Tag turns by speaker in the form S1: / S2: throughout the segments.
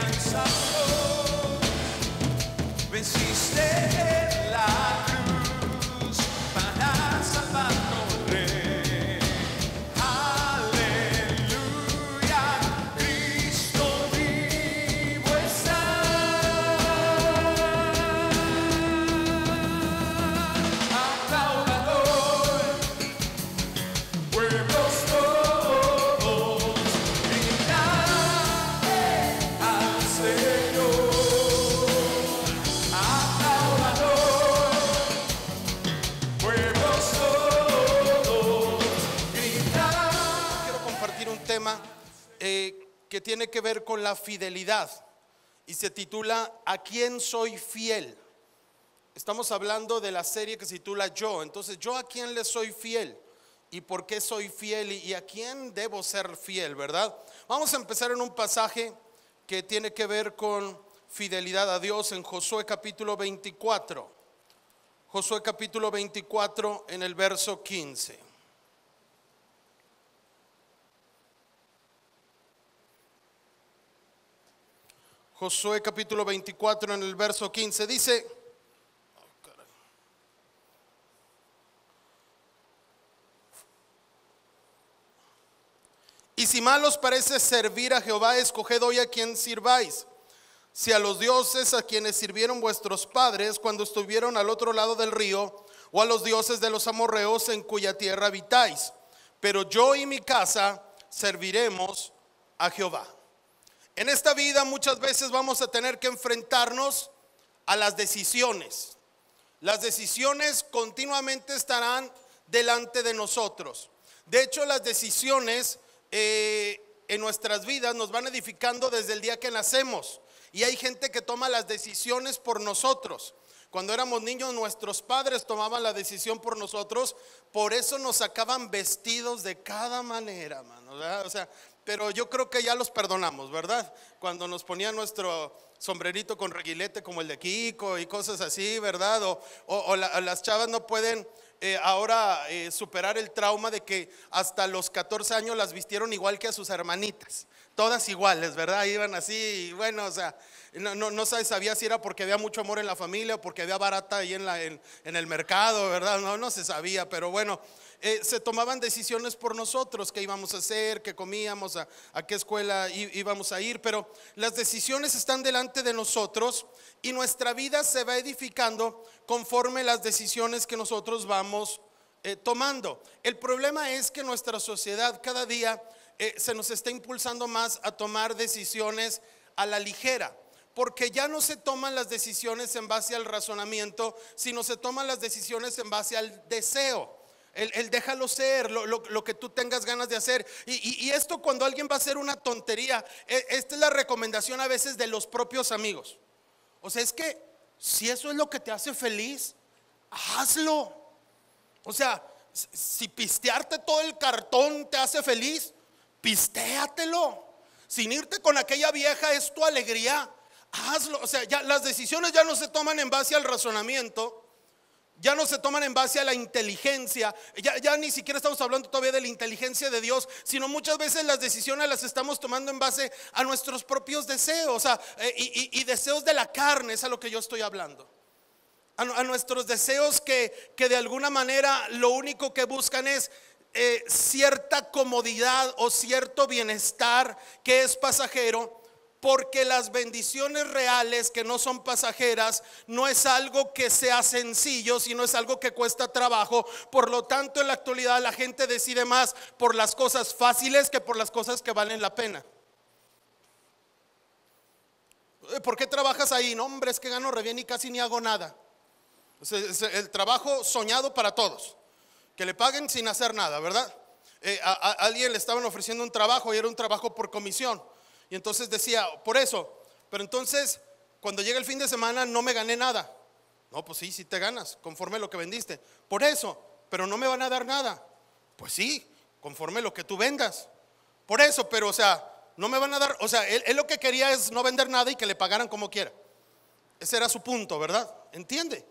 S1: alzado, venciste la cruz para salvarnos, Rey. Aleluya, Cristo vivo está. Aplaudan, pueblos todos, gritad al Señor. Aplaudan, pueblos todos, gritad. Quiero compartir un tema que tiene que ver con la fidelidad y se titula ¿A quién soy fiel? Estamos hablando de la serie que se titula Yo. Entonces, ¿yo a quién le soy fiel? ¿Y por qué soy fiel? ¿Y a quién debo ser fiel? ¿Verdad? Vamos a empezar en un pasaje que tiene que ver con fidelidad a Dios en Josué capítulo 24. Josué capítulo 24 en el verso 15. Josué capítulo 24 en el verso 15 dice: y si mal os parece servir a Jehová, escoged hoy a quien sirváis, si a los dioses a quienes sirvieron vuestros padres cuando estuvieron al otro lado del río, o a los dioses de los amorreos en cuya tierra habitáis, pero yo y mi casa serviremos a Jehová. En esta vida muchas veces vamos a tener que enfrentarnos a las decisiones. Las decisiones continuamente estarán delante de nosotros. De hecho, las decisiones en nuestras vidas nos van edificando desde el día que nacemos. Y hay gente que toma las decisiones por nosotros. Cuando éramos niños, nuestros padres tomaban la decisión por nosotros. Por eso nos sacaban vestidos de cada manera, mano, ¿verdad? O sea, pero yo creo que ya los perdonamos, ¿verdad? Cuando nos ponían nuestro sombrerito con reguilete como el de Kiko y cosas así, ¿verdad? O las chavas no pueden ahora superar el trauma de que hasta los 14 años las vistieron igual que a sus hermanitas. Todas iguales, ¿verdad? Iban así, y bueno, o sea, no sabía si era porque había mucho amor en la familia o porque había barata ahí en el mercado, ¿verdad? No se sabía, pero bueno, se tomaban decisiones por nosotros, qué íbamos a hacer, qué comíamos, a qué escuela íbamos a ir, pero las decisiones están delante de nosotros y nuestra vida se va edificando conforme las decisiones que nosotros vamos tomando. El problema es que nuestra sociedad cada día se nos está impulsando más a tomar decisiones a la ligera, porque ya no se toman las decisiones en base al razonamiento, sino se toman las decisiones en base al deseo. El déjalo ser, lo que tú tengas ganas de hacer. Y esto, cuando alguien va a hacer una tontería, esta es la recomendación a veces de los propios amigos. O sea, es que si eso es lo que te hace feliz, hazlo. O sea, si pistearte todo el cartón te hace feliz, pistéatelo. Sin irte con aquella vieja es tu alegría, hazlo. O sea, ya las decisiones ya no se toman en base al razonamiento, ya no se toman en base a la inteligencia, ya ni siquiera estamos hablando todavía de la inteligencia de Dios, sino muchas veces las decisiones las estamos tomando en base a nuestros propios deseos, y deseos de la carne, es a lo que yo estoy hablando. A nuestros deseos que de alguna manera lo único que buscan es cierta comodidad o cierto bienestar que es pasajero, porque las bendiciones reales, que no son pasajeras, no es algo que sea sencillo, sino es algo que cuesta trabajo. Por lo tanto, en la actualidad la gente decide más por las cosas fáciles que por las cosas que valen la pena. ¿Por qué trabajas ahí? No, hombre, es que gano re bien y casi ni hago nada. Es el trabajo soñado para todos, que le paguen sin hacer nada, ¿verdad? A alguien le estaban ofreciendo un trabajo y era un trabajo por comisión. Y entonces decía, por eso, pero entonces cuando llega el fin de semana no me gané nada. No, pues sí te ganas, conforme lo que vendiste. Por eso, pero no me van a dar nada. Pues sí, conforme lo que tú vendas. Por eso, pero o sea, no me van a dar. O sea, él lo que quería es no vender nada y que le pagaran como quiera. Ese era su punto, ¿verdad? ¿Entiende?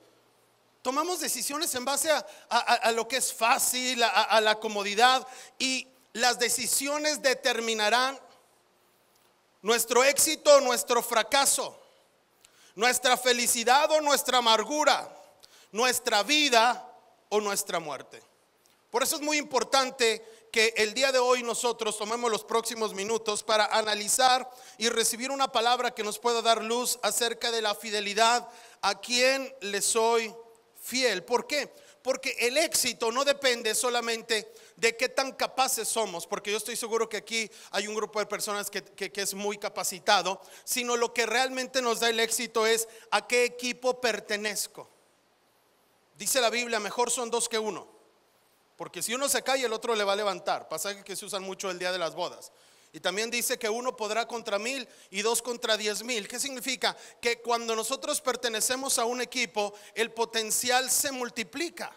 S1: Tomamos decisiones en base a lo que es fácil, a la comodidad, y las decisiones determinarán nuestro éxito o nuestro fracaso, nuestra felicidad o nuestra amargura, nuestra vida o nuestra muerte. Por eso es muy importante que el día de hoy nosotros tomemos los próximos minutos para analizar y recibir una palabra que nos pueda dar luz acerca de la fidelidad a quien le soy fiel. ¿Por qué? Porque el éxito no depende solamente de qué tan capaces somos, porque yo estoy seguro que aquí hay un grupo de personas que es muy capacitado, sino lo que realmente nos da el éxito es a qué equipo pertenezco. Dice la Biblia, mejor son dos que uno, porque si uno se cae el otro le va a levantar, pasaje que se usan mucho el día de las bodas. Y también dice que uno podrá contra 1000 y dos contra 10,000. ¿Qué significa? Que cuando nosotros pertenecemos a un equipo, el potencial se multiplica.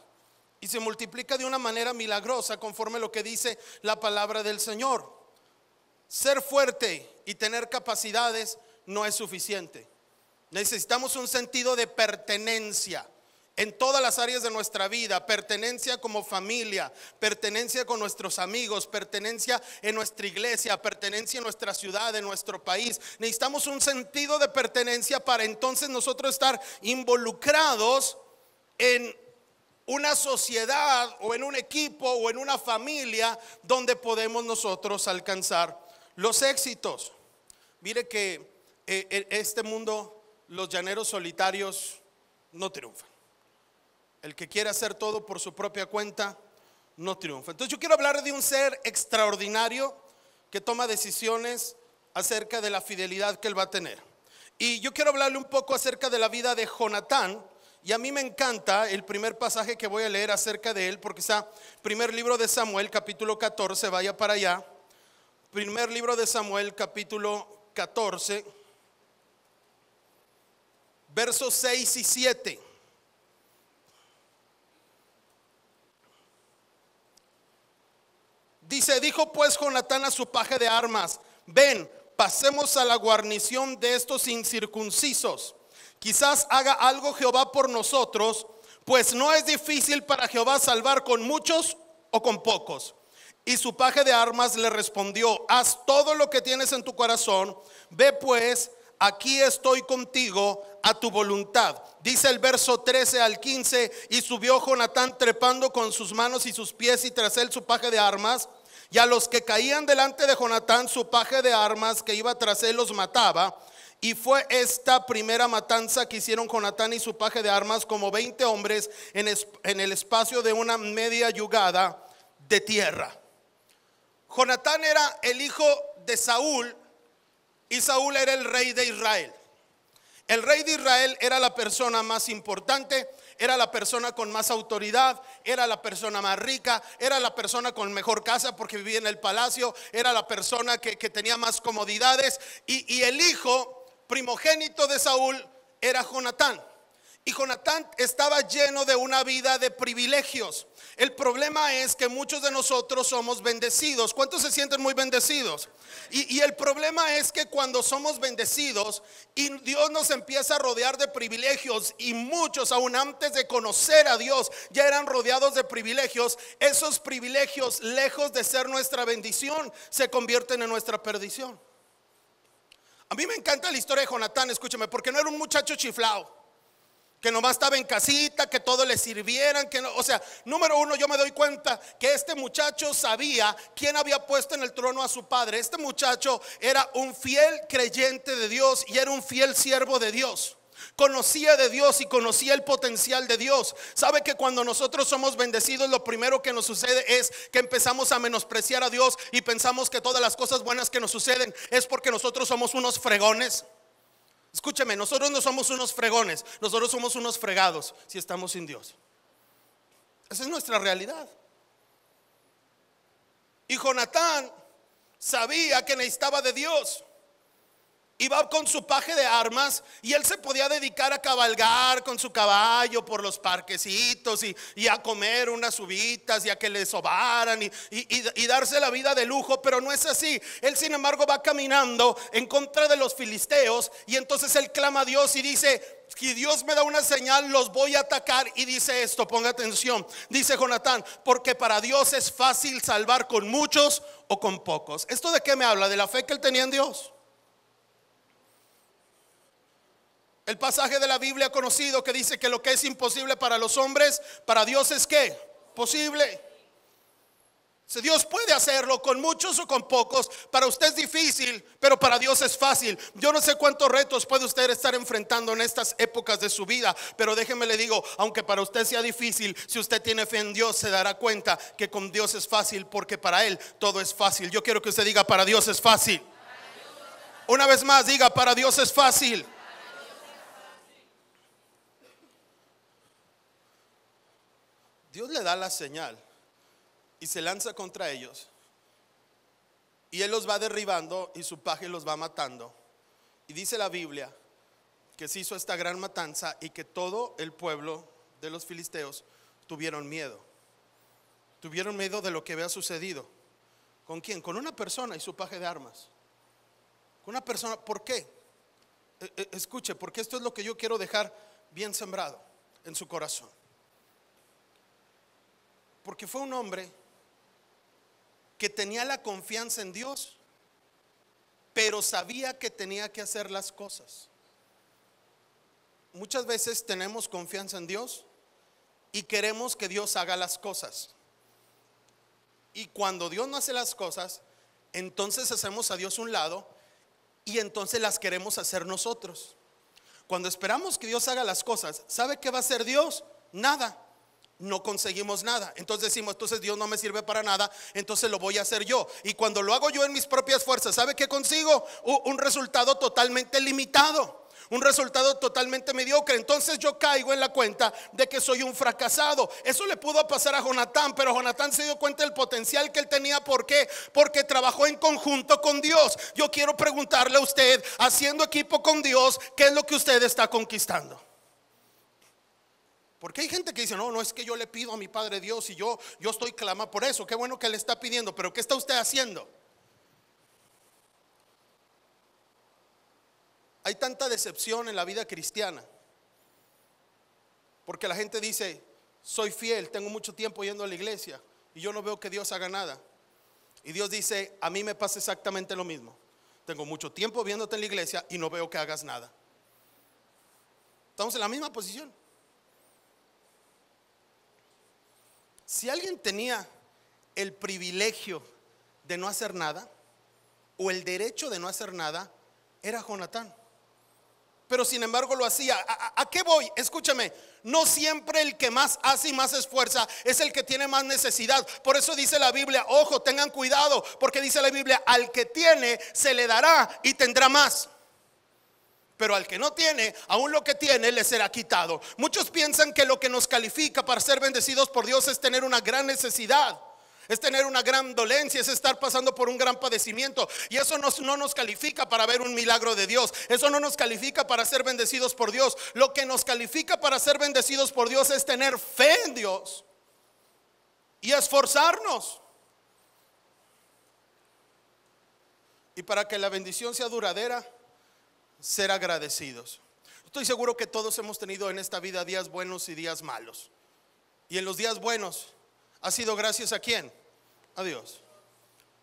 S1: Y se multiplica de una manera milagrosa conforme lo que dice la palabra del Señor. Ser fuerte y tener capacidades no es suficiente. Necesitamos un sentido de pertenencia en todas las áreas de nuestra vida, pertenencia como familia, pertenencia con nuestros amigos, pertenencia en nuestra iglesia, pertenencia en nuestra ciudad, en nuestro país. Necesitamos un sentido de pertenencia para entonces nosotros estar involucrados en una sociedad o en un equipo o en una familia donde podemos nosotros alcanzar los éxitos. Mire que en este mundo los llaneros solitarios no triunfan. El que quiere hacer todo por su propia cuenta no triunfa. Entonces yo quiero hablar de un ser extraordinario que toma decisiones acerca de la fidelidad que él va a tener. Y yo quiero hablarle un poco acerca de la vida de Jonatán. Y a mí me encanta el primer pasaje que voy a leer acerca de él, porque está primer libro de Samuel, capítulo 14, vaya para allá. Primer libro de Samuel, capítulo 14, versos 6 y 7. Dice, dijo pues Jonatán a su paje de armas, ven, pasemos a la guarnición de estos incircuncisos. Quizás haga algo Jehová por nosotros, pues no es difícil para Jehová salvar con muchos o con pocos. Y su paje de armas le respondió, haz todo lo que tienes en tu corazón, ve pues, aquí estoy contigo a tu voluntad. Dice el verso 13 al 15, y subió Jonatán trepando con sus manos y sus pies y tras él su paje de armas. Y a los que caían delante de Jonatán, su paje de armas que iba tras él los mataba. Y fue esta primera matanza que hicieron Jonatán y su paje de armas, como 20 hombres en el espacio de una media yugada de tierra. Jonatán era el hijo de Saúl y Saúl era el rey de Israel. El rey de Israel era la persona más importante, era la persona con más autoridad, era la persona más rica, era la persona con mejor casa porque vivía en el palacio, era la persona que tenía más comodidades. Y el hijo primogénito de Saúl era Jonatán. Y Jonatán estaba lleno de una vida de privilegios. El problema es que muchos de nosotros somos bendecidos. ¿Cuántos se sienten muy bendecidos? Y el problema es que cuando somos bendecidos y Dios nos empieza a rodear de privilegios, y muchos aún antes de conocer a Dios ya eran rodeados de privilegios, esos privilegios, lejos de ser nuestra bendición, se convierten en nuestra perdición. A mí me encanta la historia de Jonatán, escúchame, porque no era un muchacho chiflado que nomás estaba en casita, que todo le sirvieran, que no, o sea, número uno, yo me doy cuenta que este muchacho sabía quién había puesto en el trono a su padre. Este muchacho era un fiel creyente de Dios y era un fiel siervo de Dios. Conocía de Dios y conocía el potencial de Dios. Sabe que cuando nosotros somos bendecidos, lo primero que nos sucede es que empezamos a menospreciar a Dios y pensamos que todas las cosas buenas que nos suceden es porque nosotros somos unos fregones. Escúcheme, nosotros no somos unos fregones, nosotros somos unos fregados si estamos sin Dios. Esa es nuestra realidad. Y Jonatán sabía que necesitaba de Dios. Iba con su paje de armas y él se podía dedicar a cabalgar con su caballo por los parquecitos y a comer unas uvitas y a que le sobaran y darse la vida de lujo, pero no es así. Él sin embargo va caminando en contra de los filisteos y entonces él clama a Dios y dice: si Dios me da una señal, los voy a atacar. Y dice esto, ponga atención, dice Jonatán: porque para Dios es fácil salvar con muchos o con pocos. ¿Esto de qué me habla? De la fe que él tenía en Dios. El pasaje de la Biblia conocido que dice que lo que es imposible para los hombres, para Dios es ¿qué? Posible. Si Dios puede hacerlo con muchos o con pocos. Para usted es difícil, pero para Dios es fácil. Yo no sé cuántos retos puede usted estar enfrentando en estas épocas de su vida, pero déjeme le digo, aunque para usted sea difícil, si usted tiene fe en Dios, se dará cuenta que con Dios es fácil, porque para Él todo es fácil. Yo quiero que usted diga: para Dios es fácil. Una vez más diga: para Dios es fácil. Dios le da la señal y se lanza contra ellos, y Él los va derribando y su paje los va matando. Y dice la Biblia que se hizo esta gran matanza y que todo el pueblo de los filisteos tuvieron miedo. Tuvieron miedo de lo que había sucedido. ¿Con quién? Con una persona y su paje de armas. Con una persona. ¿Por qué? Escuche, porque esto es lo que yo quiero dejar bien sembrado en su corazón. Porque fue un hombre que tenía la confianza en Dios, pero sabía que tenía que hacer las cosas. Muchas veces tenemos confianza en Dios y queremos que Dios haga las cosas. Y cuando Dios no hace las cosas, entonces hacemos a Dios un lado y entonces las queremos hacer nosotros. Cuando esperamos que Dios haga las cosas, ¿sabe qué va a hacer Dios? Nada. No conseguimos nada. Entonces decimos: entonces Dios no me sirve para nada, entonces lo voy a hacer yo. Y cuando lo hago yo en mis propias fuerzas, ¿sabe qué consigo? Un resultado totalmente limitado, un resultado totalmente mediocre. Entonces yo caigo en la cuenta de que soy un fracasado. Eso le pudo pasar a Jonatán, pero Jonatán se dio cuenta del potencial que él tenía. ¿Por qué? Porque trabajó en conjunto con Dios. Yo quiero preguntarle a usted, haciendo equipo con Dios, ¿qué es lo que usted está conquistando? Porque hay gente que dice: no es que yo le pido a mi Padre Dios y yo estoy clamando por eso. Qué bueno que le está pidiendo, pero ¿qué está usted haciendo? Hay tanta decepción en la vida cristiana, porque la gente dice: soy fiel, tengo mucho tiempo yendo a la iglesia y yo no veo que Dios haga nada. Y Dios dice: a mí me pasa exactamente lo mismo. Tengo mucho tiempo viéndote en la iglesia y no veo que hagas nada. Estamos en la misma posición. Si alguien tenía el privilegio de no hacer nada, o el derecho de no hacer nada, era Jonatán. Pero sin embargo lo hacía. ¿A qué voy? Escúchame, no siempre el que más hace y más esfuerza es el que tiene más necesidad. Por eso dice la Biblia, ojo, tengan cuidado, porque dice la Biblia: al que tiene se le dará y tendrá más. Pero al que no tiene, aún lo que tiene le será quitado. Muchos piensan que lo que nos califica para ser bendecidos por Dios es tener una gran necesidad, es tener una gran dolencia, es estar pasando por un gran padecimiento. Y eso no nos califica para ver un milagro de Dios. Eso no nos califica para ser bendecidos por Dios. Lo que nos califica para ser bendecidos por Dios es tener fe en Dios y esforzarnos. Y para que la bendición sea duradera, ser agradecidos. Estoy seguro que todos hemos tenido en esta vida días buenos y días malos. Y en los días buenos ha sido gracias a ¿quién? A Dios.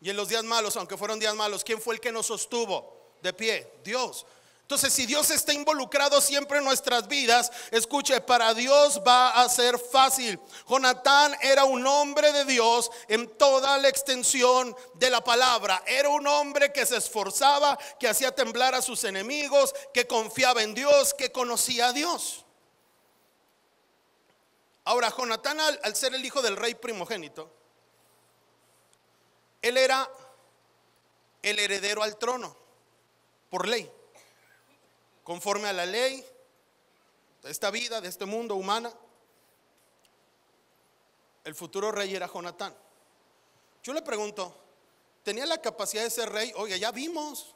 S1: Y en los días malos, aunque fueron días malos, ¿quién fue el que nos sostuvo de pie? Dios. Entonces, si Dios está involucrado siempre en nuestras vidas, escuche, para Dios va a ser fácil. Jonatán era un hombre de Dios en toda la extensión de la palabra. Era un hombre que se esforzaba, que hacía temblar a sus enemigos, que confiaba en Dios, que conocía a Dios. Ahora, Jonatán, al ser el hijo del rey primogénito, él era el heredero al trono por ley. Conforme a la ley de esta vida, de este mundo humana, el futuro rey era Jonatán. Yo le pregunto, ¿tenía la capacidad de ser rey? Oiga, ya vimos.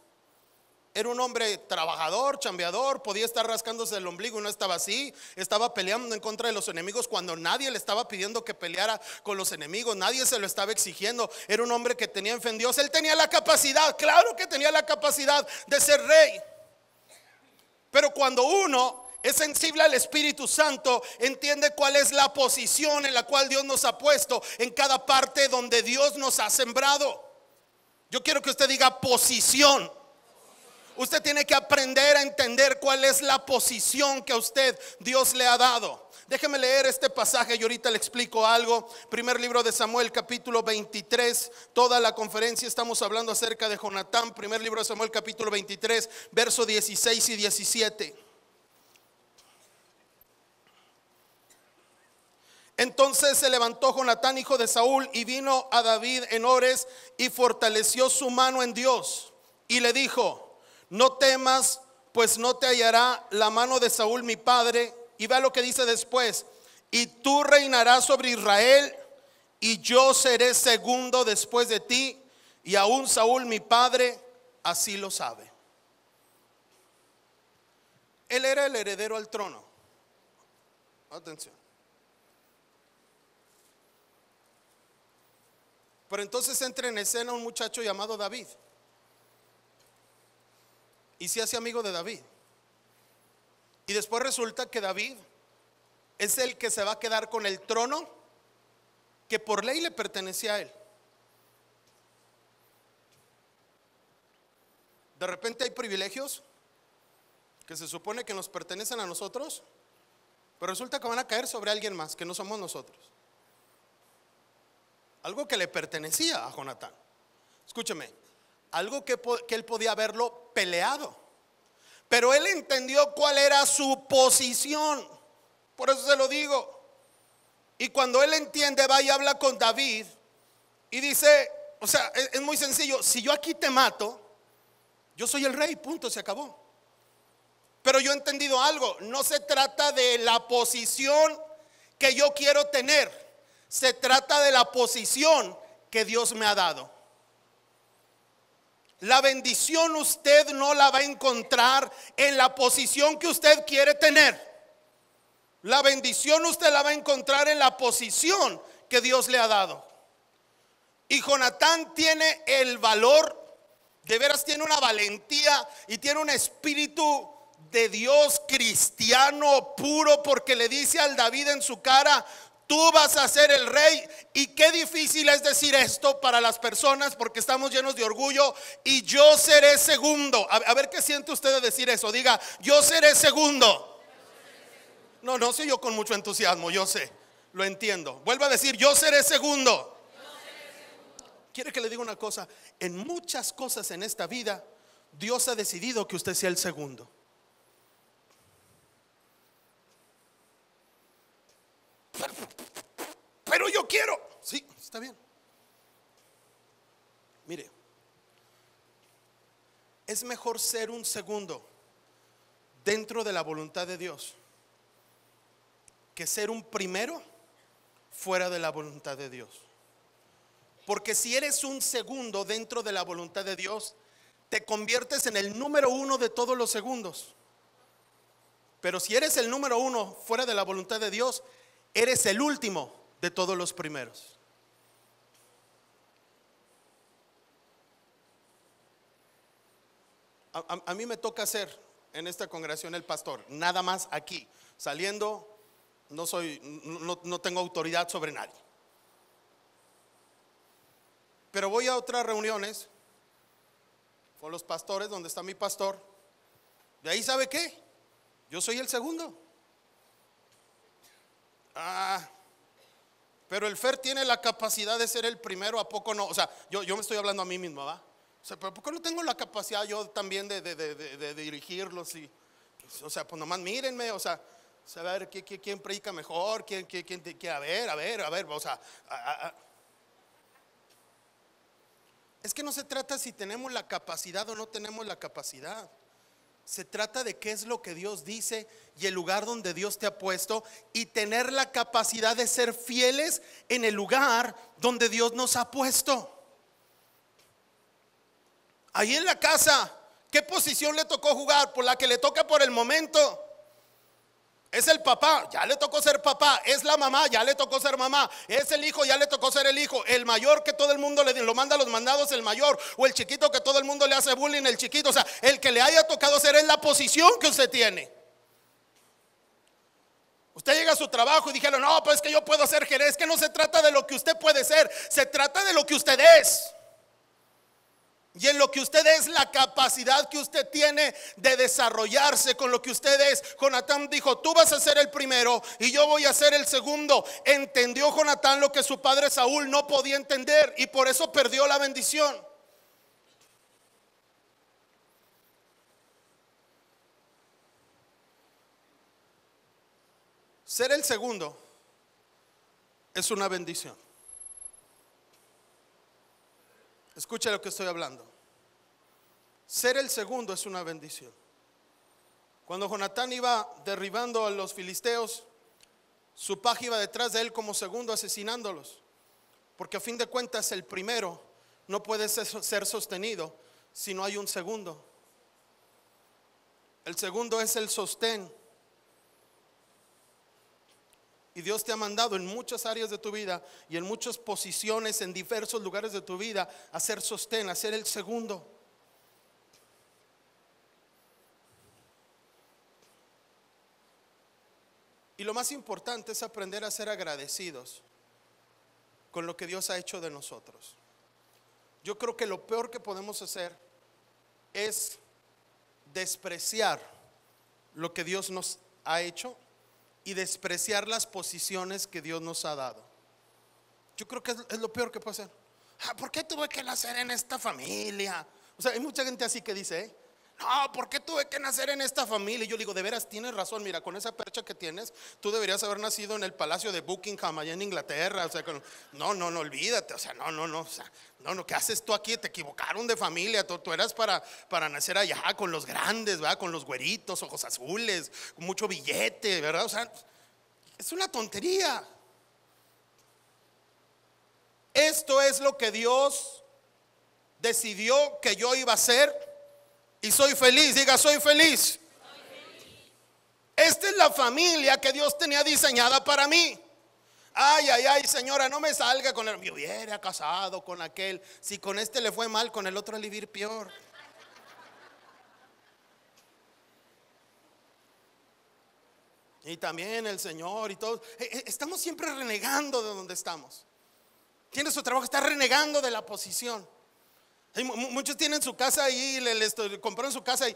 S1: Era un hombre trabajador, chambeador, podía estar rascándose el ombligo y no estaba así. Estaba peleando en contra de los enemigos cuando nadie le estaba pidiendo que peleara con los enemigos, nadie se lo estaba exigiendo. Era un hombre que tenía fe en Dios. Él tenía la capacidad, claro que tenía la capacidad de ser rey. Pero cuando uno es sensible al Espíritu Santo, entiende cuál es la posición en la cual Dios nos ha puesto en cada parte donde Dios nos ha sembrado. Yo quiero que usted diga posición. Usted tiene que aprender a entender cuál es la posición que a usted Dios le ha dado. Déjeme leer este pasaje y ahorita le explico algo. Primer libro de Samuel, capítulo 23. Toda la conferencia estamos hablando acerca de Jonatán. Primer libro de Samuel, capítulo 23, verso 16 y 17. Entonces se levantó Jonatán, hijo de Saúl, y vino a David en Ores y fortaleció su mano en Dios. Y le dijo: no temas, pues no te hallará la mano de Saúl mi padre. Y vea lo que dice después: y tú reinarás sobre Israel, y yo seré segundo después de ti, y aún Saúl mi padre así lo sabe. Él era el heredero al trono. Atención. Pero entonces entra en escena un muchacho llamado David, y se hace amigo de David. Y después resulta que David es el que se va a quedar con el trono que por ley le pertenecía a él. De repente hay privilegios que se supone que nos pertenecen a nosotros, pero resulta que van a caer sobre alguien más que no somos nosotros. Algo que le pertenecía a Jonatán. Escúcheme, algo que él podía haberlo peleado, pero él entendió cuál era su posición. Por eso se lo digo. Y cuando él entiende, va y habla con David y dice, o sea, es muy sencillo: si yo aquí te mato, yo soy el rey, punto, se acabó. Pero yo he entendido algo: no se trata de la posición que yo quiero tener, se trata de la posición que Dios me ha dado. La bendición usted no la va a encontrar en la posición que usted quiere tener. La bendición usted la va a encontrar en la posición que Dios le ha dado. Y Jonatán tiene el valor, de veras tiene una valentía y tiene un espíritu de Dios cristiano puro, porque le dice al David en su cara: tú vas a ser el rey. Y qué difícil es decir esto para las personas, porque estamos llenos de orgullo. Y yo seré segundo. A ver qué siente usted de decir eso. Diga: yo seré segundo. No soy yo con mucho entusiasmo, yo sé, lo entiendo. Vuelva a decir: yo seré segundo. Quiere que le diga una cosa: en muchas cosas en esta vida Dios ha decidido que usted sea el segundo. Pero yo quiero. Sí, está bien. Mire, es mejor ser un segundo dentro de la voluntad de Dios que ser un primero fuera de la voluntad de Dios. Porque si eres un segundo dentro de la voluntad de Dios, te conviertes en el número uno de todos los segundos. Pero si eres el número uno fuera de la voluntad de Dios, eres el último de todos los primeros. A mí me toca ser en esta congregación el pastor, nada más aquí. Saliendo, no tengo autoridad sobre nadie. Pero voy a otras reuniones con los pastores, donde está mi pastor. De ahí, ¿sabe qué? Yo soy el segundo. Pero el Fer tiene la capacidad de ser el primero, ¿a poco no? O sea, yo me estoy hablando a mí mismo, ¿va? O sea, ¿pero por qué no tengo la capacidad yo también de dirigirlos? O sea, pues nomás mírenme, o sea, a ver quién predica mejor, quién, a ver, o sea, es que no se trata si tenemos la capacidad o no tenemos la capacidad. Se trata de qué es lo que Dios dice y el lugar donde Dios te ha puesto, y tener la capacidad de ser fieles en el lugar donde Dios nos ha puesto. Ahí en la casa, ¿qué posición le tocó jugar? Por la que le toca por el momento. Es el papá, ya le tocó ser papá. Es la mamá, ya le tocó ser mamá. Es el hijo, ya le tocó ser el hijo. El mayor, que todo el mundo lo manda a los mandados, el mayor. O el chiquito, que todo el mundo le hace bullying, el chiquito. O sea, el que le haya tocado ser, es la posición que usted tiene. Usted llega a su trabajo y dijeron: no, pues es que yo puedo ser gerente. Es que no se trata de lo que usted puede ser, se trata de lo que usted es. Y en lo que usted es, la capacidad que usted tiene de desarrollarse con lo que usted es. Jonatán dijo: tú vas a ser el primero y yo voy a ser el segundo. Entendió Jonatán lo que su padre Saúl no podía entender, y por eso perdió la bendición. Ser el segundo es una bendición. Escucha lo que estoy hablando. Ser el segundo es una bendición. Cuando Jonatán iba derribando a los filisteos, su paje iba detrás de él como segundo, asesinándolos. Porque a fin de cuentas el primero no puede ser sostenido si no hay un segundo. El segundo es el sostén. Y Dios te ha mandado en muchas áreas de tu vida y en muchas posiciones, en diversos lugares de tu vida, a ser sostén, a ser el segundo. Y lo más importante es aprender a ser agradecidos con lo que Dios ha hecho de nosotros. Yo creo que lo peor que podemos hacer es despreciar lo que Dios nos ha hecho y despreciar las posiciones que Dios nos ha dado. Yo creo que es lo peor que puede hacer. ¿Por qué tuve que nacer en esta familia? O sea, hay mucha gente así que dice, no, ¿por qué tuve que nacer en esta familia? Y yo digo, de veras tienes razón. Mira, con esa percha que tienes, tú deberías haber nacido en el palacio de Buckingham allá en Inglaterra. O sea, no, olvídate. O sea, no, ¿qué haces tú aquí? Te equivocaron de familia. Tú eras para nacer allá con los grandes, ¿verdad? Con los güeritos, ojos azules, con mucho billete, ¿verdad? O sea, es una tontería. Esto es lo que Dios decidió que yo iba a ser. Y soy feliz, diga, soy feliz. Esta es la familia que Dios tenía diseñada para mí. Ay, señora, no me salga con él. Me hubiera casado con aquel. Si con este le fue mal, con el otro le iba a ir peor. Y también el Señor y todo. Estamos siempre renegando de donde estamos. Tiene su trabajo, está renegando de la posición. Muchos tienen su casa y les compraron su casa y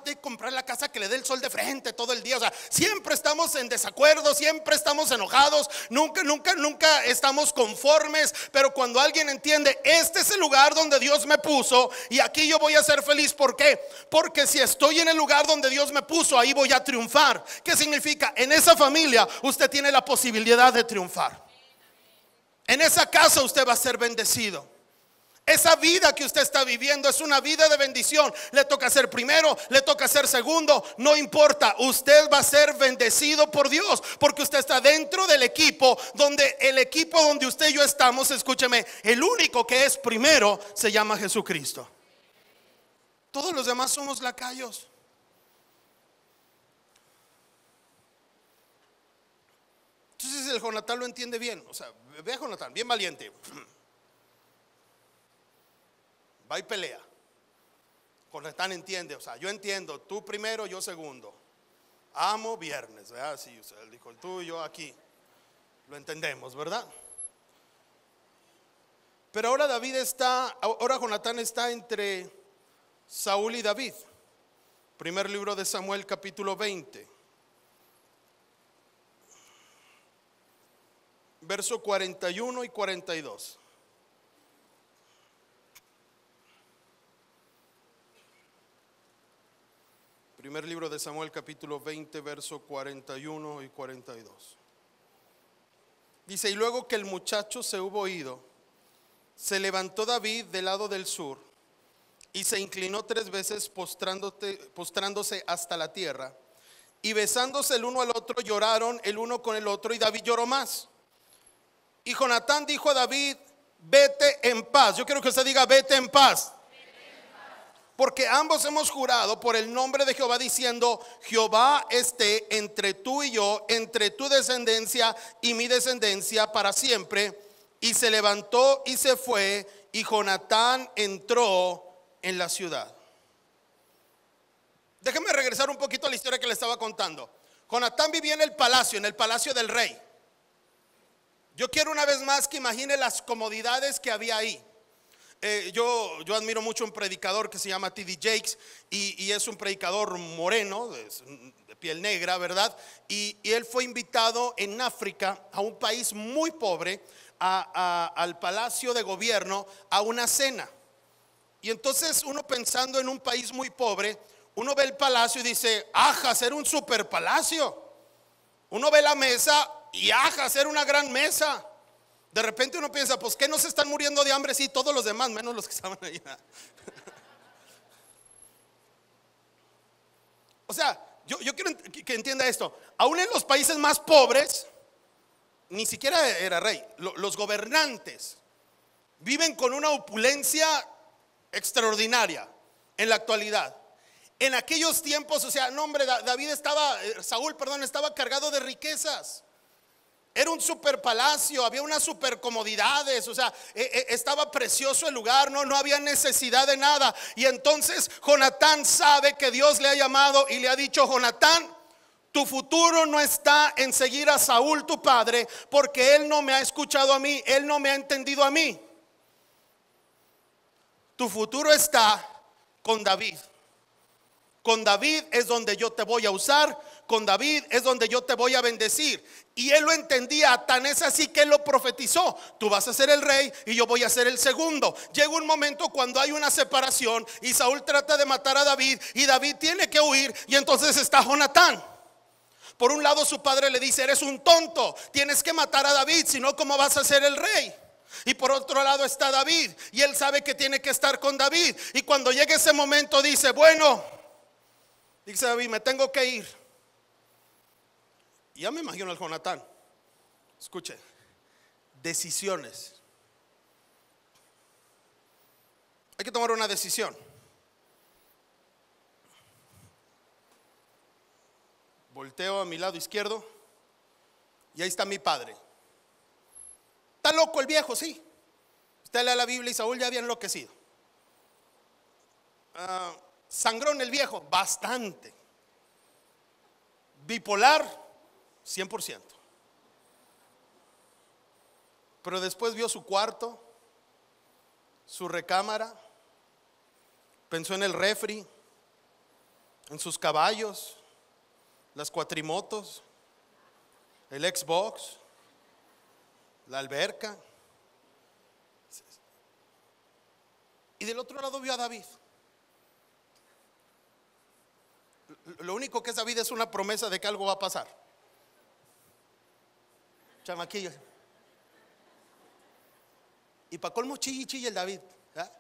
S1: de comprar la casa que le dé el sol de frente todo el día. O sea, siempre estamos en desacuerdo, siempre estamos enojados, nunca estamos conformes. Pero cuando alguien entiende, este es el lugar donde Dios me puso y aquí yo voy a ser feliz. ¿Por qué? Porque si estoy en el lugar donde Dios me puso, ahí voy a triunfar. ¿Qué significa? En esa familia usted tiene la posibilidad de triunfar. En esa casa usted va a ser bendecido. Esa vida que usted está viviendo es una vida de bendición. Le toca ser primero, le toca ser segundo, no importa. Usted va a ser bendecido por Dios, porque usted está dentro del equipo donde usted y yo estamos. Escúcheme, el único que es primero se llama Jesucristo. Todos los demás somos lacayos. Entonces el Jonatán lo entiende bien. O sea, ve a Jonatán, bien valiente. Va y pelea. Jonatán entiende, o sea, yo entiendo, tú primero, yo segundo. Amo viernes, ¿verdad? Sí, o sea, él dijo, el tú y yo aquí. Lo entendemos, ¿verdad? Pero ahora Jonatán está entre Saúl y David. Primer libro de Samuel, capítulo 20. Verso 41 y 42. Primer libro de Samuel, capítulo 20, verso 41 y 42. Dice, y luego que el muchacho se hubo ido, se levantó David del lado del sur y se inclinó 3 veces postrándose hasta la tierra. Y besándose el uno al otro, lloraron el uno con el otro, y David lloró más. Y Jonatán dijo a David, vete en paz. Yo quiero que usted diga, vete en paz. Porque ambos hemos jurado por el nombre de Jehová, diciendo, Jehová esté entre tú y yo, entre tu descendencia y mi descendencia para siempre. Y se levantó y se fue, y Jonatán entró en la ciudad. Déjeme regresar un poquito a la historia que le estaba contando. Jonatán vivía en el palacio del rey. Yo quiero una vez más que imagine las comodidades que había ahí. Yo admiro mucho un predicador que se llama T.D. Jakes y es un predicador moreno, de piel negra, ¿verdad? Y él fue invitado en África, a un país muy pobre, al palacio de gobierno, a una cena. Y entonces uno, pensando en un país muy pobre, uno ve el palacio y dice: ajá, ser un super palacio. Uno ve la mesa y ajá, ser una gran mesa. De repente uno piensa: pues ¿qué no se están muriendo de hambre? Sí, todos los demás, menos los que estaban ahí. O sea, yo quiero que entienda esto. Aún en los países más pobres, ni siquiera era rey, los gobernantes viven con una opulencia extraordinaria en la actualidad. En aquellos tiempos, o sea, no hombre, Saúl, estaba cargado de riquezas. Era un super palacio, había unas super comodidades, o sea, estaba precioso el lugar, no había necesidad de nada. Y entonces Jonatán sabe que Dios le ha llamado y le ha dicho: Jonatán, tu futuro no está en seguir a Saúl tu padre, porque él no me ha escuchado a mí, él no me ha entendido a mí. Tu futuro está con David. Con David es donde yo te voy a usar, con David es donde yo te voy a bendecir. Y él lo entendía, tan es así que él lo profetizó: tú vas a ser el rey y yo voy a ser el segundo. Llega un momento cuando hay una separación y Saúl trata de matar a David y David tiene que huir, y entonces está Jonatán. Por un lado su padre le dice: eres un tonto, tienes que matar a David, si no, ¿cómo vas a ser el rey? Y por otro lado está David, y él sabe que tiene que estar con David. Y cuando llega ese momento dice: bueno, dice David, me tengo que ir. Y ya me imagino al Jonatán. Escuche, decisiones. Hay que tomar una decisión. Volteo a mi lado izquierdo y ahí está mi padre. Está loco el viejo, sí. Usted lee la Biblia y Saúl ya había enloquecido. Sangrón el viejo, bastante. Bipolar, 100%. Pero después vio su cuarto, su recámara, pensó en el refri, en sus caballos, las cuatrimotos, el Xbox, la alberca. Y del otro lado vio a David. Lo único que es David es una promesa de que algo va a pasar. Chamaquillo. Y para colmo chille el David, ¿verdad?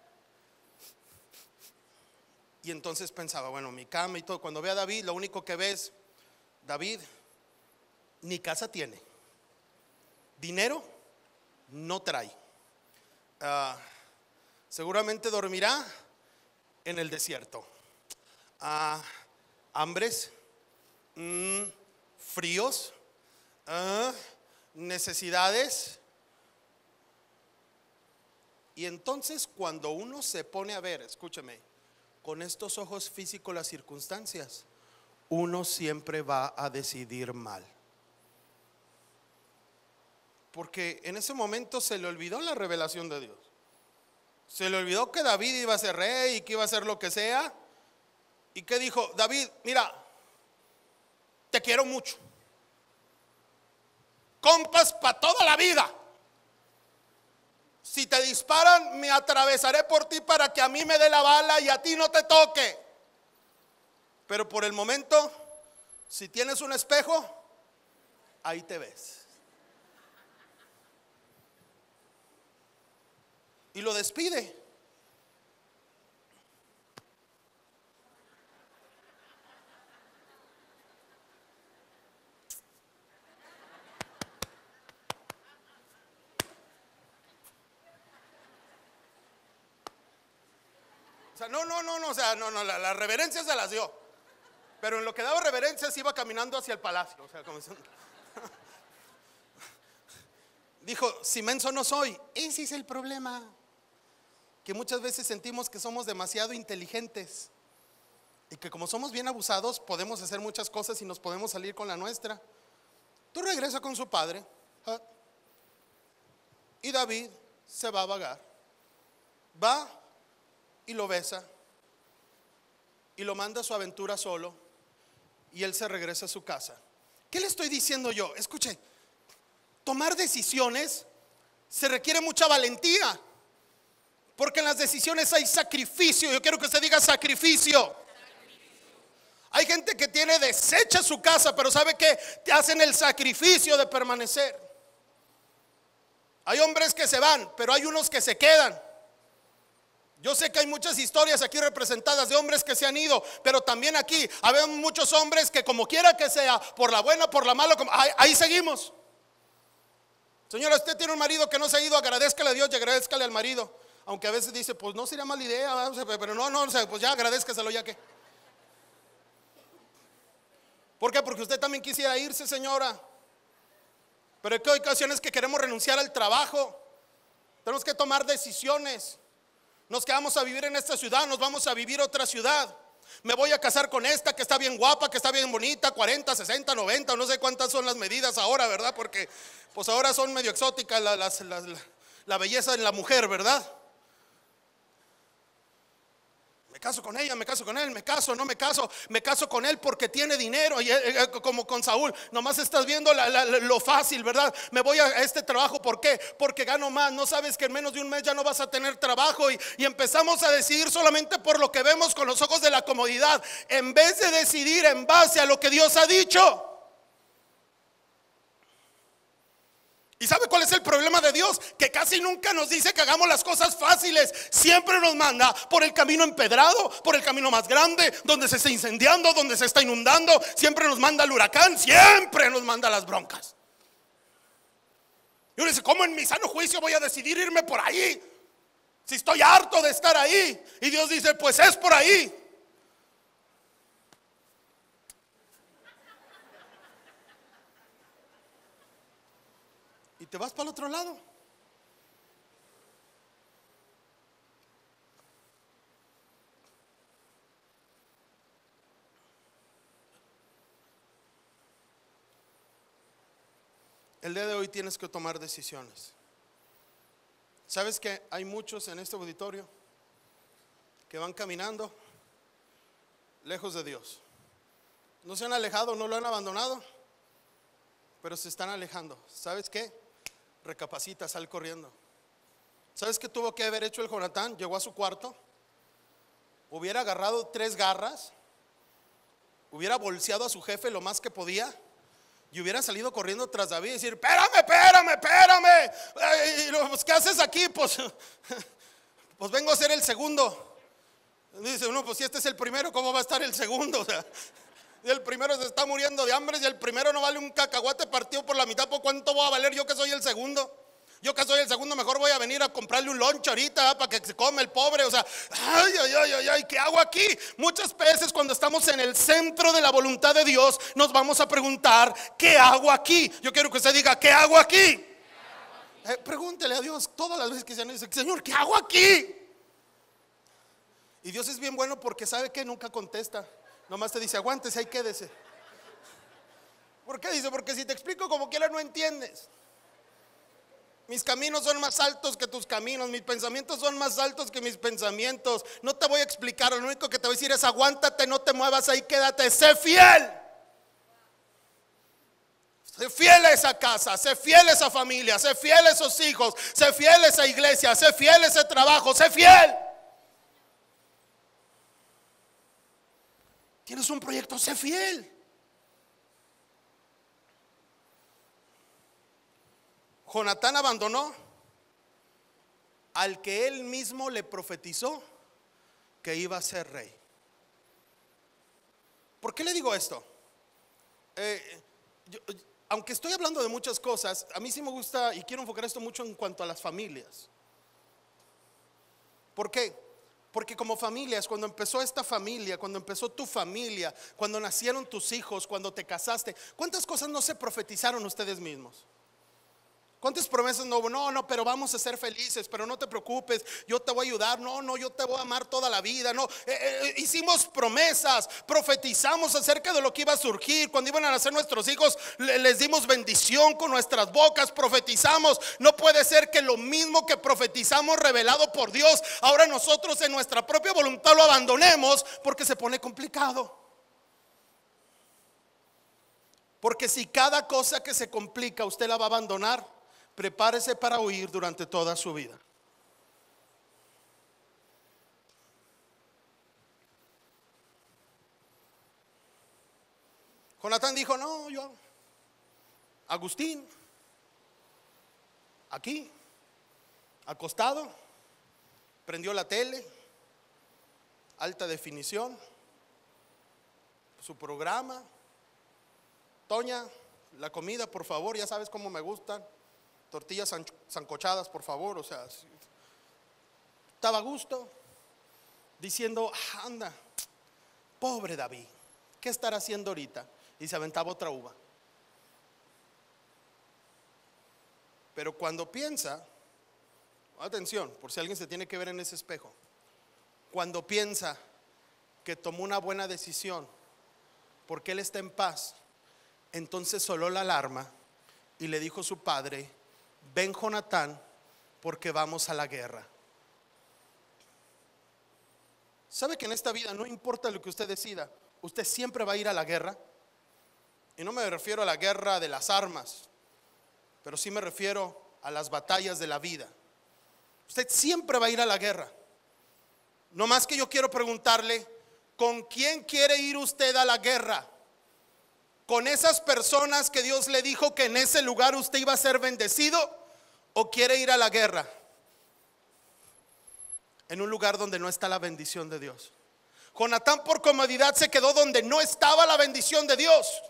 S1: Y entonces pensaba: bueno, mi cama y todo. Cuando ve a David, lo único que ve es: David ni casa tiene, dinero no trae, seguramente dormirá en el desierto. Hambres, fríos, necesidades. Y entonces cuando uno se pone a ver, escúcheme, con estos ojos físicos las circunstancias, uno siempre va a decidir mal. Porque en ese momento se le olvidó la revelación de Dios. Se le olvidó que David iba a ser rey y que iba a hacer lo que sea. ¿Y qué dijo? David, mira, te quiero mucho. Compas para toda la vida. Si te disparan, me atravesaré por ti para que a mí me dé la bala y a ti no te toque. Pero por el momento, si tienes un espejo, ahí te ves. Y lo despide. O sea, no, o sea, la reverencia se las dio. Pero en lo que daba reverencia se iba caminando hacia el palacio. O sea, como dijo: si menso no soy. Ese es el problema, que muchas veces sentimos que somos demasiado inteligentes y que como somos bien abusados podemos hacer muchas cosas y nos podemos salir con la nuestra. Tú regresa con su padre, y David se va a vagar. va y lo besa y lo manda a su aventura solo, y él se regresa a su casa. ¿Qué le estoy diciendo yo? Escuche, tomar decisiones se requiere mucha valentía, porque en las decisiones hay sacrificio. Yo quiero que usted diga sacrificio. Hay gente que tiene deshecha su casa, pero sabe que te hacen el sacrificio de permanecer. Hay hombres que se van, pero hay unos que se quedan. Yo sé que hay muchas historias aquí representadas de hombres que se han ido, pero también aquí hay muchos hombres que, como quiera que sea, por la buena, por la mala, ahí seguimos. Señora, usted tiene un marido que no se ha ido, agradézcale a Dios y agradézcale al marido. Aunque a veces dice, pues no sería mala idea, pero no, pues ya agradézcaselo ya que. ¿Por qué? Porque usted también quisiera irse, señora. Pero hay ocasiones que queremos renunciar al trabajo. Tenemos que tomar decisiones. Nos quedamos a vivir en esta ciudad, nos vamos a vivir a otra ciudad. Me voy a casar con esta que está bien guapa, que está bien bonita, 40, 60, 90, no sé cuántas son las medidas ahora, ¿verdad? Porque pues ahora son medio exóticas la belleza en la mujer, ¿verdad? Me caso con ella, me caso con él, me caso, no me caso con él porque tiene dinero. Y como con Saúl, nomás estás viendo lo fácil, ¿verdad? Me voy a este trabajo, ¿por qué? Porque gano más. No sabes que en menos de un mes ya no vas a tener trabajo, y empezamos a decidir solamente por lo que vemos con los ojos de la comodidad, en vez de decidir en base a lo que Dios ha dicho. ¿Y sabe cuál es el problema de Dios? Que casi nunca nos dice que hagamos las cosas fáciles. Siempre nos manda por el camino empedrado, por el camino más grande, donde se está incendiando, donde se está inundando. Siempre nos manda el huracán, siempre nos manda las broncas. Y uno dice, ¿cómo en mi sano juicio voy a decidir irme por ahí? Si estoy harto de estar ahí. Y Dios dice, pues es por ahí. Y te vas para el otro lado. El día de hoy tienes que tomar decisiones. ¿Sabes que hay muchos en este auditorio que van caminando lejos de Dios? No se han alejado, no lo han abandonado, pero se están alejando. ¿Sabes qué? Recapacita, sal corriendo. ¿Sabes qué tuvo que haber hecho el Jonatán? Llegó a su cuarto, hubiera agarrado 3 garras, hubiera bolseado a su jefe lo más que podía, y hubiera salido corriendo tras David y decir, espérame. Pues, ¿qué haces aquí? Pues vengo a ser el segundo. Dice uno, pues si este es el primero, ¿cómo va a estar el segundo? O sea, el primero se está muriendo de hambre, y el primero no vale un cacahuate partido por la mitad. ¿Por cuánto voy a valer yo que soy el segundo? Yo que soy el segundo, mejor voy a venir a comprarle un lunch ahorita para que se come el pobre. O sea, ay, ¿qué hago aquí? Muchas veces cuando estamos en el centro de la voluntad de Dios, nos vamos a preguntar, ¿qué hago aquí? Yo quiero que usted diga, ¿qué hago aquí? Pregúntele a Dios todas las veces que se dice, Señor, ¿qué hago aquí? Y Dios es bien bueno porque sabe que nunca contesta. Nomás te dice, aguántese, ahí quédese. ¿Por qué? Dice, porque si te explico como quiera no entiendes. Mis caminos son más altos que tus caminos, mis pensamientos son más altos que mis pensamientos. No te voy a explicar, lo único que te voy a decir es aguántate, no te muevas, ahí quédate, sé fiel. Sé fiel a esa casa, sé fiel a esa familia, sé fiel a esos hijos, sé fiel a esa iglesia, sé fiel a ese trabajo, sé fiel. Tienes un proyecto, sé fiel. Jonatán abandonó al que él mismo le profetizó que iba a ser rey. ¿Por qué le digo esto? Aunque estoy hablando de muchas cosas, a mí sí me gusta y quiero enfocar esto mucho en cuanto a las familias. ¿Por qué? Porque como familias, cuando empezó esta familia, cuando empezó tu familia, cuando nacieron tus hijos, cuando te casaste, ¿cuántas cosas no se profetizaron ustedes mismos? ¿Cuántas promesas no hubo? No, pero vamos a ser felices, pero no te preocupes, yo te voy a ayudar, no, yo te voy a amar toda la vida, no. Hicimos promesas, profetizamos acerca de lo que iba a surgir. Cuando iban a nacer nuestros hijos, les dimos bendición con nuestras bocas, profetizamos. No puede ser que lo mismo que profetizamos revelado por Dios, ahora nosotros en nuestra propia voluntad lo abandonemos, porque se pone complicado. Porque si cada cosa que se complica usted la va a abandonar, prepárese para huir durante toda su vida. Jonatán dijo: no, yo, Agustín, aquí, acostado, prendió la tele, alta definición, su programa. Toña, la comida, por favor, ya sabes cómo me gustan. Tortillas sancochadas, por favor. O sea, estaba a gusto, diciendo: anda, pobre David, ¿qué estará haciendo ahorita? Y se aventaba otra uva. Pero cuando piensa, atención, por si alguien se tiene que ver en ese espejo, cuando piensa que tomó una buena decisión porque él está en paz, entonces sonó la alarma y le dijo a su padre: ven, Jonatán, porque vamos a la guerra. ¿Sabe que en esta vida no importa lo que usted decida, usted siempre va a ir a la guerra? Y no me refiero a la guerra de las armas, pero sí me refiero a las batallas de la vida. Usted siempre va a ir a la guerra. No más que yo quiero preguntarle: ¿con quién quiere ir usted a la guerra? ¿Con esas personas que Dios le dijo que en ese lugar usted iba a ser bendecido? ¿O quiere ir a la guerra en un lugar donde no está la bendición de Dios? Jonatán por comodidad se quedó donde no estaba la bendición de Dios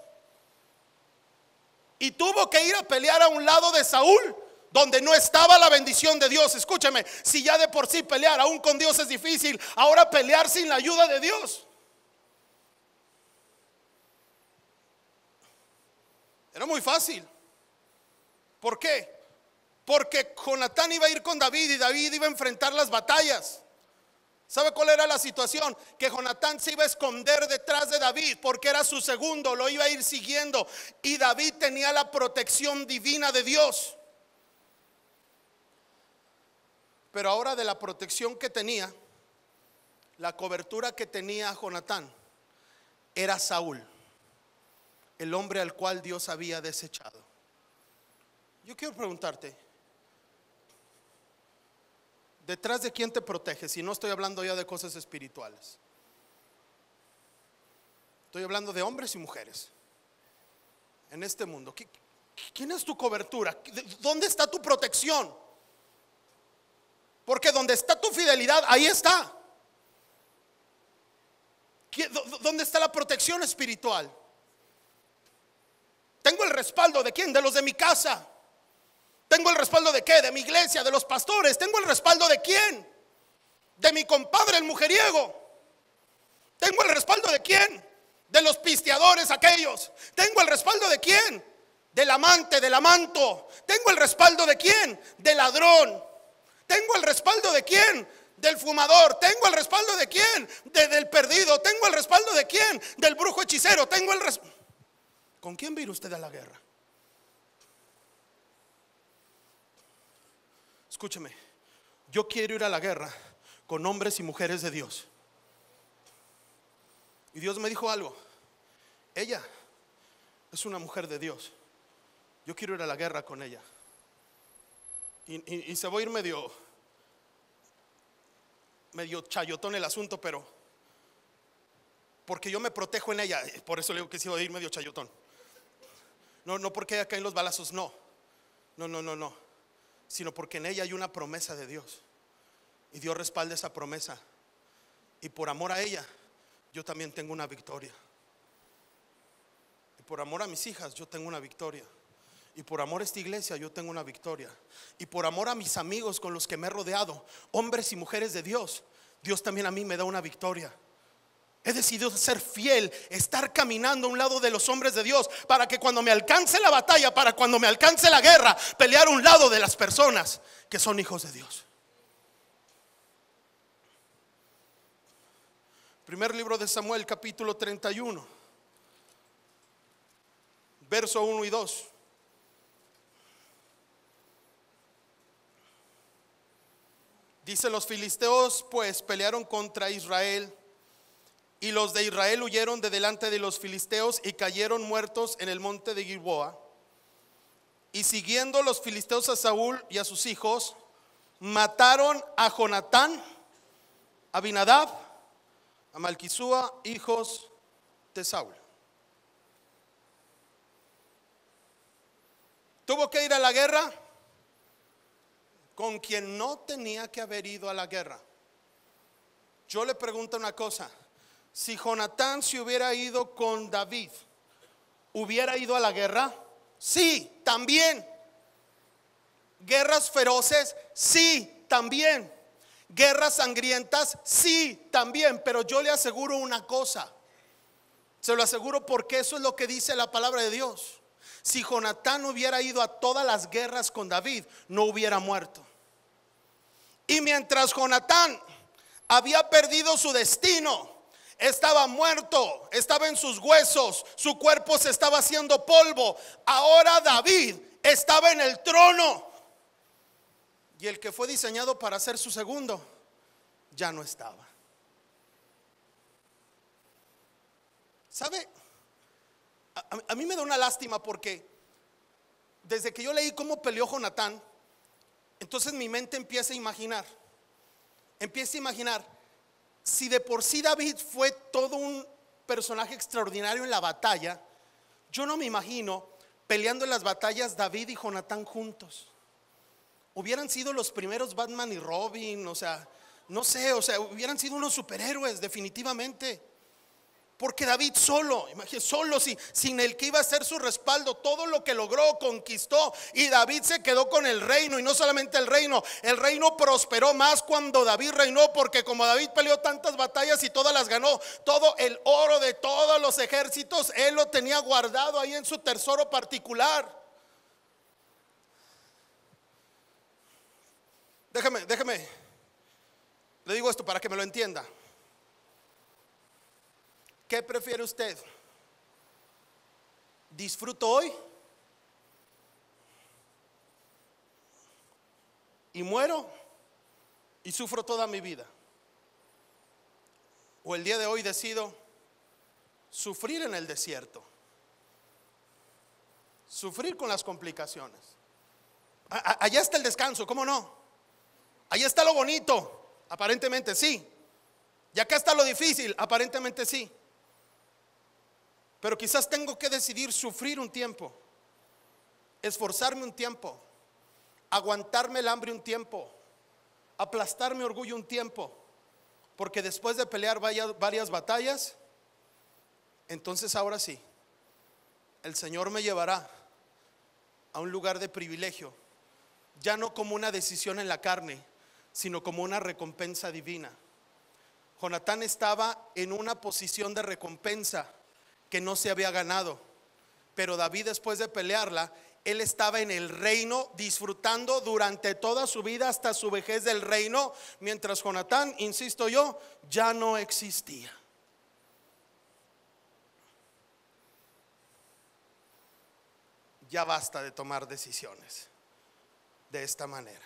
S1: y tuvo que ir a pelear a un lado de Saúl, donde no estaba la bendición de Dios. Escúcheme, si ya de por sí pelear aún con Dios es difícil, ahora pelear sin la ayuda de Dios. Era muy fácil. ¿Por qué? Porque Jonatán iba a ir con David y David iba a enfrentar las batallas. ¿Sabe cuál era la situación? Que Jonatán se iba a esconder detrás de David porque era su segundo, lo iba a ir siguiendo, y David tenía la protección divina de Dios. Pero ahora de la protección que tenía, la cobertura que tenía Jonatán, era Saúl, el hombre al cual Dios había desechado. Yo quiero preguntarte: ¿detrás de quién te proteges? Y no estoy hablando ya de cosas espirituales, estoy hablando de hombres y mujeres en este mundo. ¿Quién es tu cobertura? ¿Dónde está tu protección? Porque donde está tu fidelidad, ahí está. ¿Dónde está la protección espiritual? Tengo el respaldo ¿de quién? De los de mi casa. ¿Tengo el respaldo de qué? De mi iglesia, de los pastores. ¿Tengo el respaldo de quién? De mi compadre el mujeriego. ¿Tengo el respaldo de quién? De los pisteadores aquellos. ¿Tengo el respaldo de quién? Del amante, del amanto. ¿Tengo el respaldo de quién? Del ladrón. ¿Tengo el respaldo de quién? Del fumador. ¿Tengo el respaldo de quién? Del perdido. ¿Tengo el respaldo de quién? Del brujo hechicero. ¿Tengo el respaldo? ¿Con quién va a ir usted a la guerra? Escúcheme, yo quiero ir a la guerra con hombres y mujeres de Dios. Y Dios me dijo algo: ella es una mujer de Dios. Yo quiero ir a la guerra con ella. Y se va a ir medio chayotón el asunto, pero porque yo me protejo en ella. Por eso le digo que se va a ir medio chayotón. No porque ella caen los balazos, no, sino porque en ella hay una promesa de Dios y Dios respalda esa promesa, y por amor a ella yo también tengo una victoria, y por amor a mis hijas yo tengo una victoria, y por amor a esta iglesia yo tengo una victoria, y por amor a mis amigos con los que me he rodeado, hombres y mujeres de Dios, Dios también a mí me da una victoria. He decidido ser fiel, estar caminando a un lado de los hombres de Dios, para que cuando me alcance la batalla, para cuando me alcance la guerra, pelear a un lado de las personas que son hijos de Dios. Primer libro de Samuel, capítulo 31, verso 1 y 2. Dice: los filisteos pues pelearon contra Israel, y los de Israel huyeron de delante de los filisteos y cayeron muertos en el monte de Gilboa. Y siguiendo los filisteos a Saúl y a sus hijos, mataron a Jonatán, a Abinadab, a Malquisúa, hijos de Saúl. Tuvo que ir a la guerra con quien no tenía que haber ido a la guerra. Yo le pregunto una cosa: si Jonatán se hubiera ido con David, ¿hubiera ido a la guerra? Sí, también. ¿Guerras feroces? Sí, también. ¿Guerras sangrientas? Sí, también. Pero yo le aseguro una cosa, se lo aseguro porque eso es lo que dice la palabra de Dios. Si Jonatán hubiera ido a todas las guerras con David, no hubiera muerto. Y mientras Jonatán había perdido su destino, estaba muerto, estaba en sus huesos, su cuerpo se estaba haciendo polvo, ahora David estaba en el trono, y el que fue diseñado para ser su segundo ya no estaba. ¿Sabe? A mí me da una lástima, porque desde que yo leí cómo peleó Jonatán, entonces mi mente empieza a imaginar si de por sí David fue todo un personaje extraordinario en la batalla, yo no me imagino peleando en las batallas David y Jonatán juntos. Hubieran sido los primeros Batman y Robin, o sea, no sé, o sea, hubieran sido unos superhéroes definitivamente. Porque David solo, sin el que iba a ser su respaldo, todo lo que logró, conquistó, y David se quedó con el reino. Y no solamente el reino prosperó más cuando David reinó, porque como David peleó tantas batallas y todas las ganó, todo el oro de todos los ejércitos él lo tenía guardado ahí en su tesoro particular. Déjeme, le digo esto para que me lo entienda. ¿Qué prefiere usted? ¿Disfruto hoy y muero y sufro toda mi vida? ¿O el día de hoy decido sufrir en el desierto? Sufrir con las complicaciones. Allá está el descanso, ¿cómo no? Allá está lo bonito, aparentemente sí. Y acá está lo difícil, aparentemente sí. Pero quizás tengo que decidir sufrir un tiempo, esforzarme un tiempo, aguantarme el hambre un tiempo, aplastar mi orgullo un tiempo, porque después de pelear varias batallas, entonces ahora sí, el Señor me llevará a un lugar de privilegio, ya no como una decisión en la carne, sino como una recompensa divina. Jonatán estaba en una posición de recompensa que no se había ganado, pero David, después de pelearla, él estaba en el reino, disfrutando durante toda su vida hasta su vejez del reino, mientras Jonatán, insisto yo, ya no existía. Ya basta de tomar decisiones de esta manera.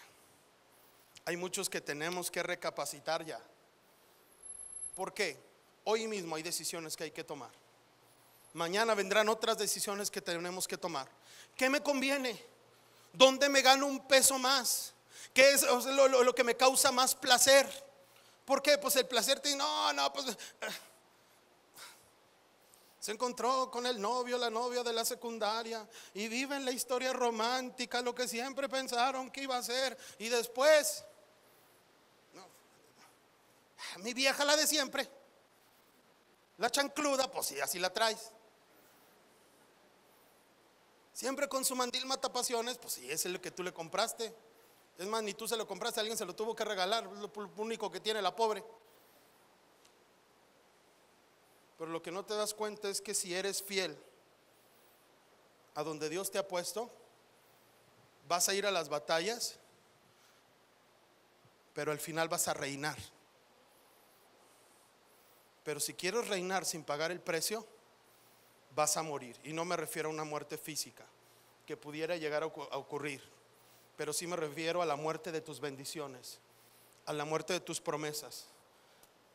S1: Hay muchos que tenemos que recapacitar ya. ¿Por qué? Hoy mismo hay decisiones que hay que tomar. Mañana vendrán otras decisiones que tenemos que tomar. ¿Qué me conviene? ¿Dónde me gano un peso más? ¿Qué es lo que me causa más placer? ¿Por qué? Pues el placer te dice, pues se encontró con el novio, la novia de la secundaria, y viven la historia romántica, lo que siempre pensaron que iba a ser, y después, mi vieja, la de siempre, la chancluda, pues sí, así la traes. Siempre con su mandil matapasiones, pues sí, es el que tú le compraste. Es más, ni tú se lo compraste, alguien se lo tuvo que regalar, es lo único que tiene la pobre. Pero lo que no te das cuenta es que si eres fiel a donde Dios te ha puesto, vas a ir a las batallas, pero al final vas a reinar. Pero si quieres reinar sin pagar el precio, vas a morir. Y no me refiero a una muerte física que pudiera llegar a ocurrir, pero sí me refiero a la muerte de tus bendiciones, a la muerte de tus promesas,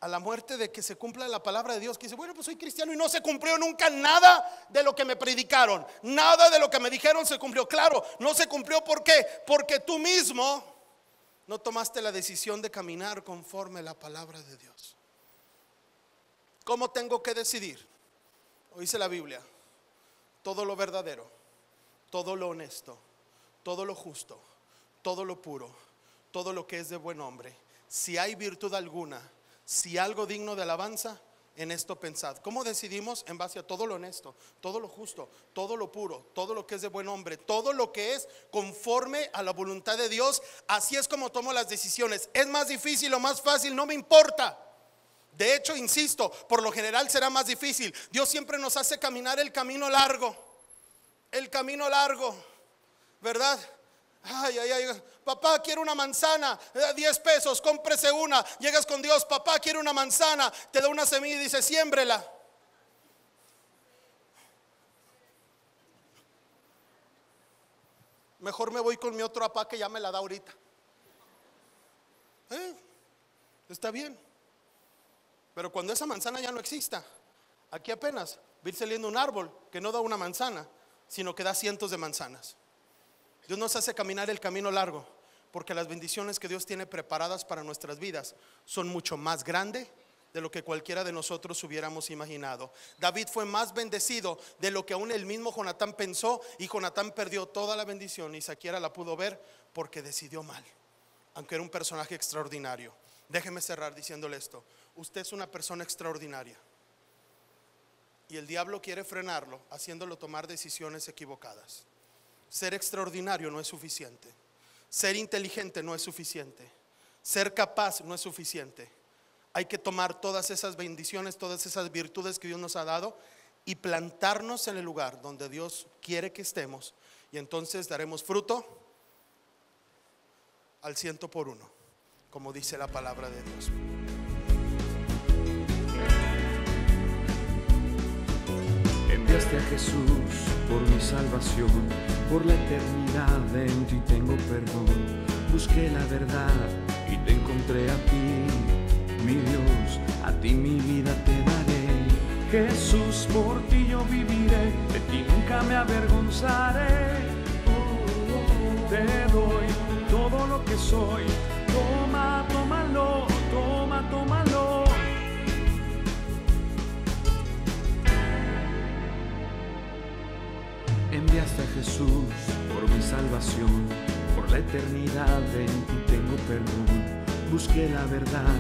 S1: a la muerte de que se cumpla la palabra de Dios, que dice, bueno, pues soy cristiano y no se cumplió nunca nada de lo que me predicaron, nada de lo que me dijeron se cumplió. Claro, no se cumplió. ¿Por qué? Porque tú mismo no tomaste la decisión de caminar conforme a la palabra de Dios. ¿Cómo tengo que decidir? Dice la Biblia, todo lo verdadero, todo lo honesto, todo lo justo, todo lo puro, todo lo que es de buen hombre, si hay virtud alguna, si algo digno de alabanza, en esto pensad. ¿Cómo decidimos? En base a todo lo honesto, todo lo justo, todo lo puro, todo lo que es de buen hombre, todo lo que es conforme a la voluntad de Dios. Así es como tomo las decisiones. Es más difícil o más fácil, no me importa. De hecho, insisto, por lo general será más difícil. Dios siempre nos hace caminar el camino largo, ¿verdad? Ay, papá, quiero una manzana, 10 pesos, cómprese una. Llegas con Dios, papá, quiero una manzana, te da una semilla y dice, siémbrela. Mejor me voy con mi otro papá que ya me la da ahorita. Está bien. Pero cuando esa manzana ya no exista, aquí apenas va a ir saliendo un árbol que no da una manzana, sino que da cientos de manzanas. Dios nos hace caminar el camino largo, porque las bendiciones que Dios tiene preparadas para nuestras vidas son mucho más grandes de lo que cualquiera de nosotros hubiéramos imaginado. David fue más bendecido de lo que aún el mismo Jonatán pensó, y Jonatán perdió toda la bendición, ni siquiera la pudo ver porque decidió mal, aunque era un personaje extraordinario. Déjeme cerrar diciéndole esto: usted es una persona extraordinaria, y el diablo quiere frenarlo haciéndolo tomar decisiones equivocadas. Ser extraordinario no es suficiente. Ser inteligente no es suficiente. Ser capaz no es suficiente. Hay que tomar todas esas bendiciones, todas esas virtudes que Dios nos ha dado y plantarnos en el lugar donde Dios quiere que estemos, y entonces daremos fruto al 100 por 1, como dice la palabra de Dios.
S2: Enviaste a Jesús por mi salvación, por la eternidad en ti tengo perdón. Busqué la verdad y te encontré a ti, mi Dios, a ti mi vida te daré. Jesús, por ti yo viviré, de ti nunca me avergonzaré. Te doy todo lo que soy, toma, tómalo, toma, tómalo. Enviaste a Jesús por mi salvación, por la eternidad en ti tengo perdón. Busqué la verdad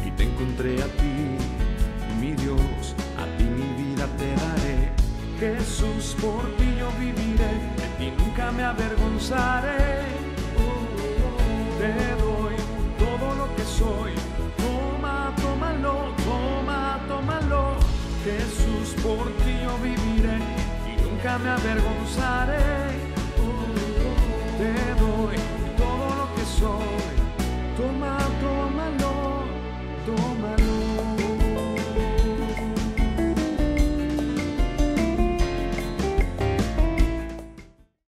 S2: y te encontré a ti, mi Dios, a ti mi vida te daré. Jesús, por ti yo viviré, de ti nunca me avergonzaré. Te doy todo lo que soy, toma, tómalo, toma, tómalo. Jesús, por ti yo viviré, nunca me avergonzaré. Te doy todo lo que soy, toma, tómalo, tómalo.